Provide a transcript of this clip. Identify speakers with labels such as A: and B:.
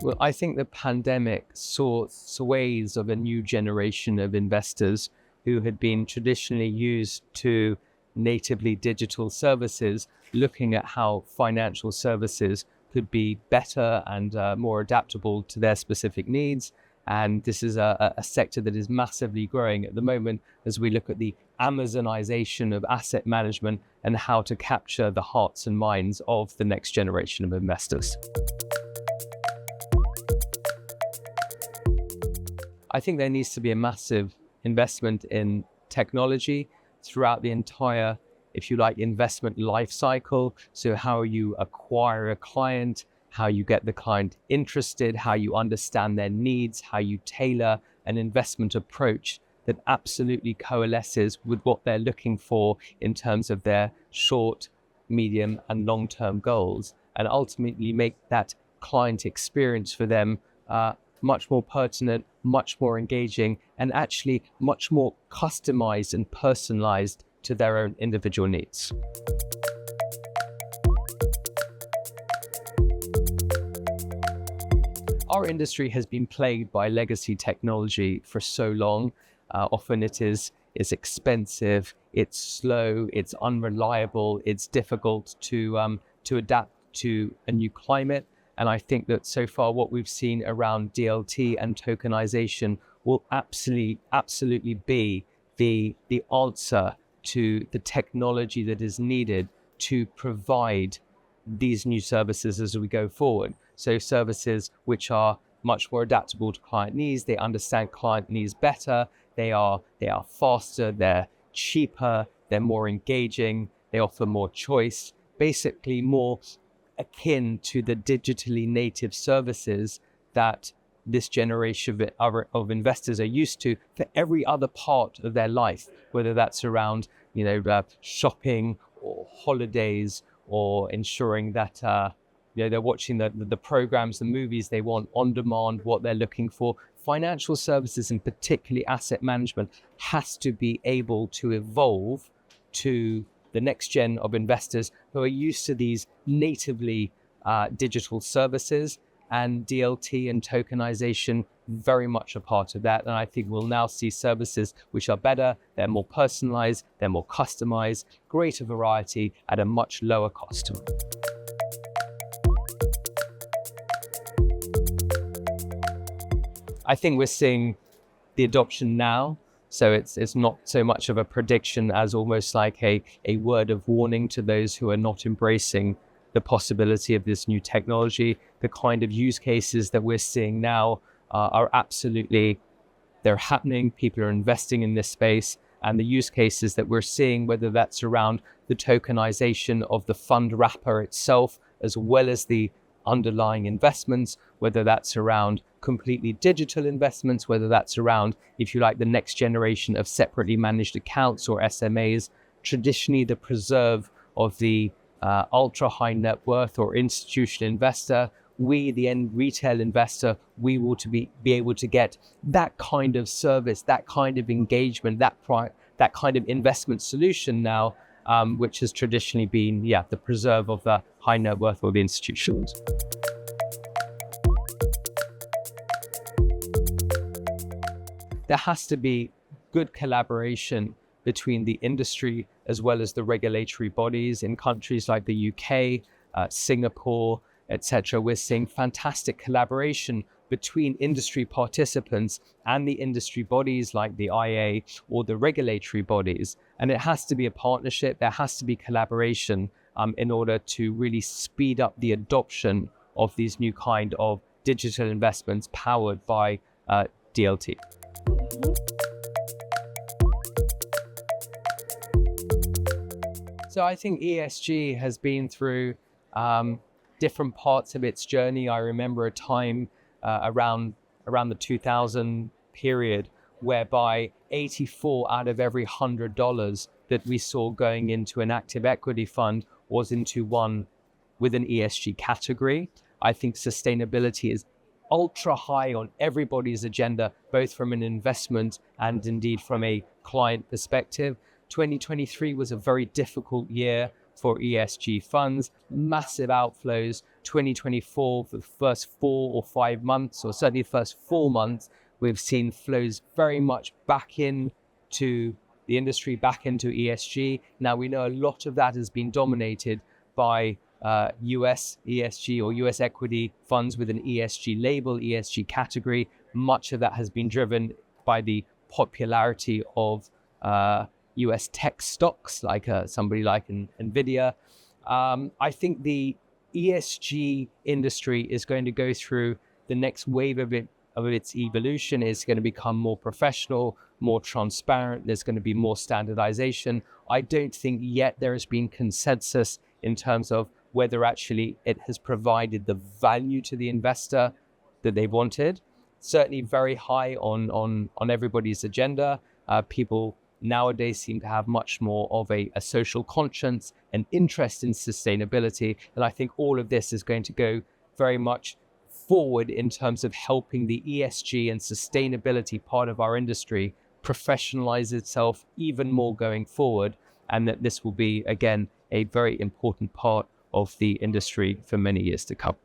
A: Well, I think the pandemic saw sways of a new generation of investors who had been traditionally used to natively digital services, looking at how financial services could be better and more adaptable to their specific needs. And this is a sector that is massively growing at the moment as we look at the Amazonization of asset management and how to capture the hearts and minds of the next generation of investors. I think there needs to be a massive investment in technology throughout the entire, if you like, investment life cycle. So how you acquire a client, how you get the client interested, how you understand their needs, how you tailor an investment approach that absolutely coalesces with what they're looking for in terms of their short, medium, and long-term goals, and ultimately make that client experience for them much more pertinent, much more engaging, and actually much more customized and personalized to their own individual needs. Our industry has been plagued by legacy technology for so long. Often it is expensive, it's slow, it's unreliable, it's difficult to adapt to a new climate. And I think that so far what we've seen around DLT and tokenization will absolutely be the answer to the technology that is needed to provide these new services as we go forward. So services which are much more adaptable to client needs, they understand client needs better, they are faster, they're cheaper, they're more engaging, they offer more choice, basically more akin to the digitally native services that this generation of investors are used to for every other part of their life, whether that's around shopping or holidays or ensuring that they're watching the programs, the movies they want on demand, what they're looking for. Financial services, and particularly asset management, has to be able to evolve to the next gen of investors who are used to these natively digital services, and DLT and tokenization very much a part of that. And I think we'll now see services which are better, they're more personalized, they're more customized, greater variety at a much lower cost. I think we're seeing the adoption now. So it's not so much of a prediction as almost like a word of warning to those who are not embracing the possibility of this new technology. The kind of use cases that we're seeing now are absolutely, they're happening. People are investing in this space. And the use cases that we're seeing, whether that's around the tokenization of the fund wrapper itself, as well as the underlying investments, whether that's around completely digital investments, whether that's around, if you like, the next generation of separately managed accounts or SMAs, traditionally the preserve of the ultra high net worth or institutional investor. We, the end retail investor, we will be able to get that kind of service, that kind of engagement, that kind of investment solution now, which has traditionally been, the preserve of the high net worth or the institutions. There has to be good collaboration between the industry as well as the regulatory bodies in countries like the UK, Singapore, etc. We're seeing fantastic collaboration between industry participants and the industry bodies like the IA or the regulatory bodies. And it has to be a partnership. There has to be collaboration in order to really speed up the adoption of these new kind of digital investments powered by DLT. So I think ESG has been through different parts of its journey. I remember a time around the 2000 period whereby 84 out of every $100 that we saw going into an active equity fund was into one with an ESG category. I think sustainability is ultra high on everybody's agenda, both from an investment and indeed from a client perspective. 2023 was a very difficult year for ESG funds, massive outflows, 2024, for the first 4 or 5 months, or certainly the first 4 months, we've seen flows very much back into the industry, back into ESG. Now, we know a lot of that has been dominated by US ESG or US equity funds with an ESG label, ESG category. Much of that has been driven by the popularity of US tech stocks, like somebody like Nvidia. I think the ESG industry is going to go through the next wave of its evolution. Is going to become more professional, more transparent. There's going to be more standardization. I don't think yet there has been consensus in terms of whether actually it has provided the value to the investor that they wanted. Certainly very high on everybody's agenda. People nowadays seem to have much more of a social conscience and interest in sustainability. And I think all of this is going to go very much forward in terms of helping the ESG and sustainability part of our industry professionalize itself even more going forward. And that this will be, again, a very important part of the industry for many years to come.